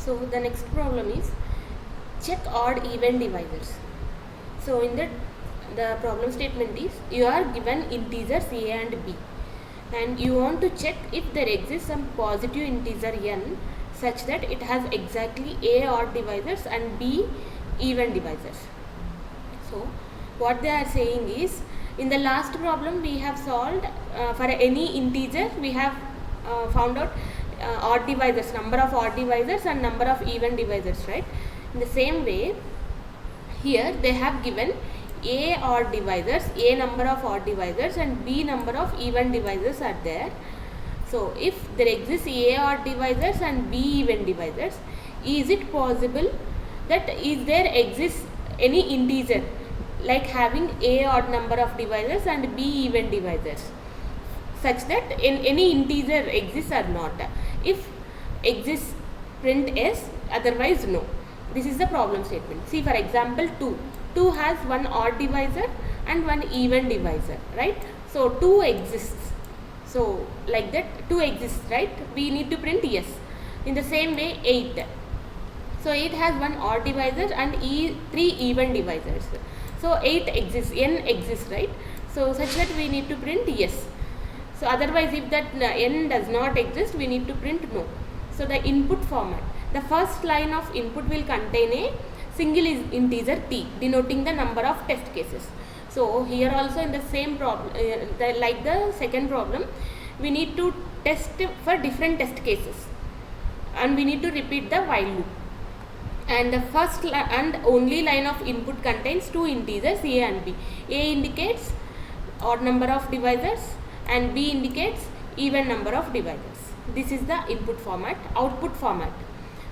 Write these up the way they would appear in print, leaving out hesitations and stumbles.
So the next problem is check odd even divisors. So in the problem statement is you are given integers a and b, and you want to check if there exists some positive integer n such that it has exactly a odd divisors and b even divisors. So what they are saying is, in the last problem we have solved for any integer we have found out odd divisors, number of odd divisors and number of even divisors, right? In the same way, here they have given a odd divisors, a number of odd divisors and b number of even divisors are there. So if there exists a odd divisors and b even divisors, is it possible that there exists any integer like having a odd number of divisors and b even divisors, such that any integer exists or not? If exists, print yes, otherwise no. This is the problem statement. See, for example, 2 has one odd divisor and one even divisor, right? So 2 exists. So like that 2 exists, right? We need to print yes. In the same way, 8. So 8 has one odd divisor and 3 even divisors. So 8 exists, n exists, right? So such that we need to print yes. So otherwise, if that n does not exist, we need to print no. So the input format, the first line of input will contain a single integer t denoting the number of test cases. So here also in the same problem, like the second problem, we need to test for different test cases and we need to repeat the while loop. And the first and only line of input contains two integers a and b. A indicates odd number of divisors and b indicates even number of divisors. This is the input format. Output format.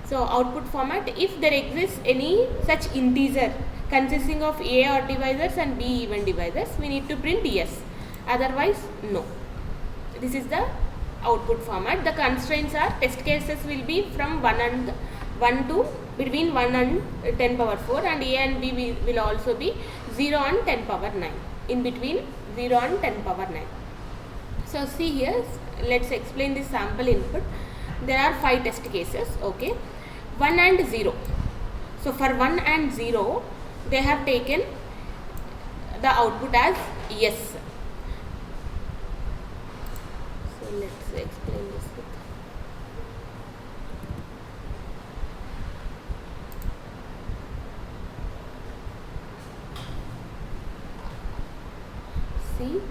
So output format, if there exists any such integer consisting of a odd divisors and b even divisors, we need to print yes, otherwise no. This is the output format. The constraints are test cases will be from 1 to between 1 and 10 power 4, and a and b will also be 0 and 10 power 9, in between 0 and 10 power 9. So see here, let's explain this sample input. There are 5 test cases, okay. 1 and 0. So for 1 and 0, they have taken the output as yes. So let's explain this. See,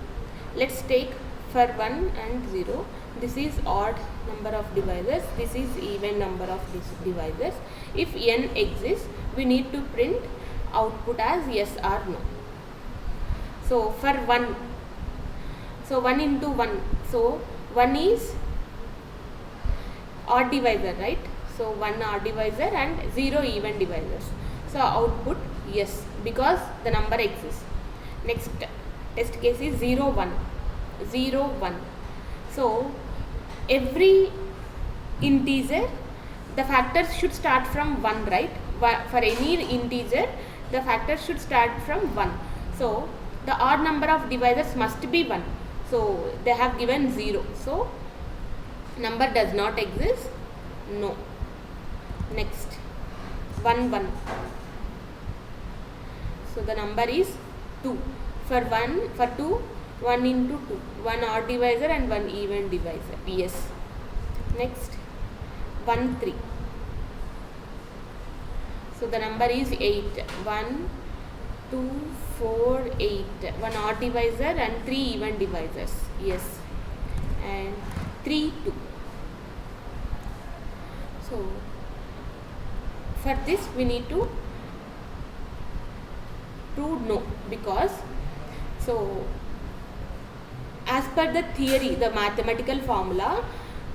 let's take for 1 and 0, this is odd number of divisors, this is even number of divisors. If n exists, we need to print output as yes or no. So for 1, so 1 into 1, so 1 is odd divisor, right? So 1 odd divisor and 0 even divisors. So output yes, because the number exists. Next test case is 0 1, 0 1. So every integer, the factors should start from 1, right? For any integer, the factors should start from 1. So the odd number of divisors must be 1. So they have given 0. So number does not exist. No. Next 1 1. So the number is 2. For 2, 1 into 2, 1 odd divisor and 1 even divisor. Yes. Next 1 3. So the number is 8. 1 2 4 8. 1 odd divisor and 3 even divisors. Yes. And 3 2. So for this we need to prove no, because so as per the theory, the mathematical formula,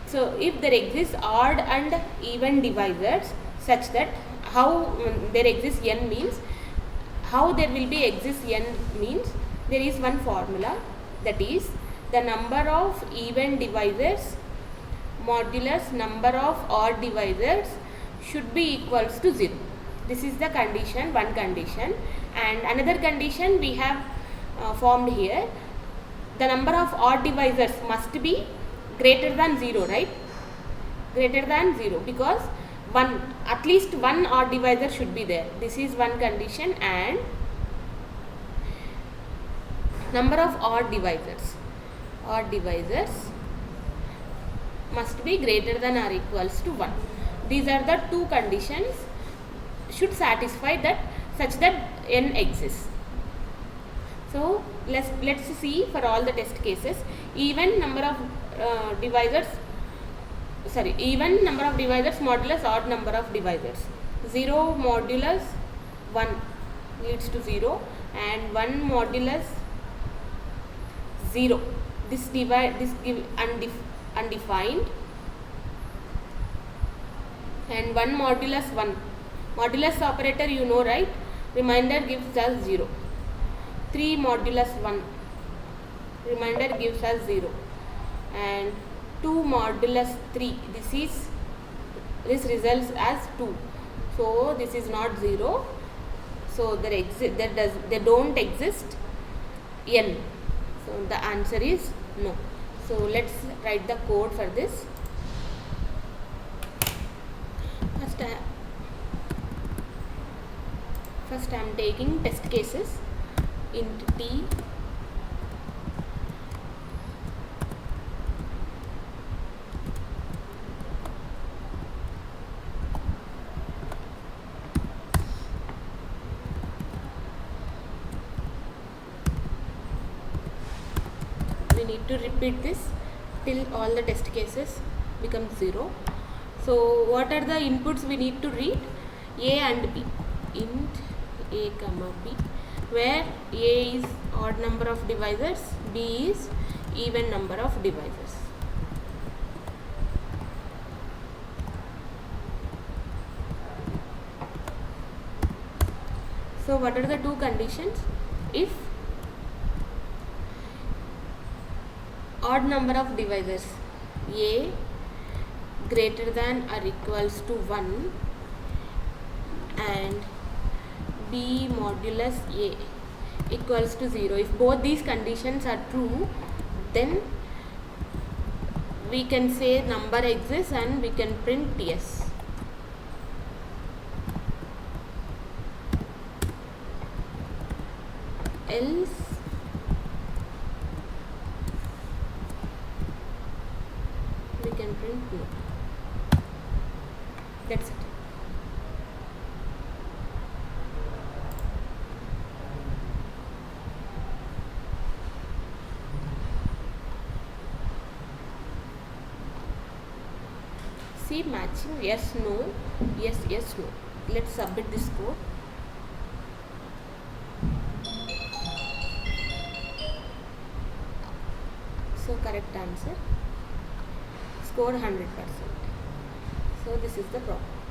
so if there exists odd and even divisors such that how there exists n means, how there will be exists n means, there is one formula, that is the number of even divisors modulus number of odd divisors should be equals to 0. This is the condition, one condition, and another condition we have formed here. The number of odd divisors must be greater than 0, right? Greater than 0, because one, at least one odd divisor should be there. This is one condition, and number of odd divisors must be greater than or equals to 1. These are the two conditions should satisfy that, such that n exists. So let's see for all the test cases, even number of divisors modulus odd number of divisors. 0 modulus 1 leads to 0, and 1 modulus 0, this give undefined, and 1 modulus 1, modulus operator you know, right? Remainder gives us 0. 3 modulus 1, remainder gives us 0, and 2 modulus 3, this results as 2, so this is not 0, so they don't exist n, so the answer is no. So let's write the code for this. First I am taking test cases. Int t, we need to repeat this till all the test cases become 0. So what are the inputs we need to read? A and B. Int a comma b, where a is odd number of divisors, b is even number of divisors. So what are the two conditions? If odd number of divisors a greater than or equals to 1 and b modulus a equals to 0, if both these conditions are true, then we can say number exists and we can print yes. Else we can print no. That's it. See, matching yes no, yes yes no. Let's submit this code. So correct answer, score 100%. So this is the problem.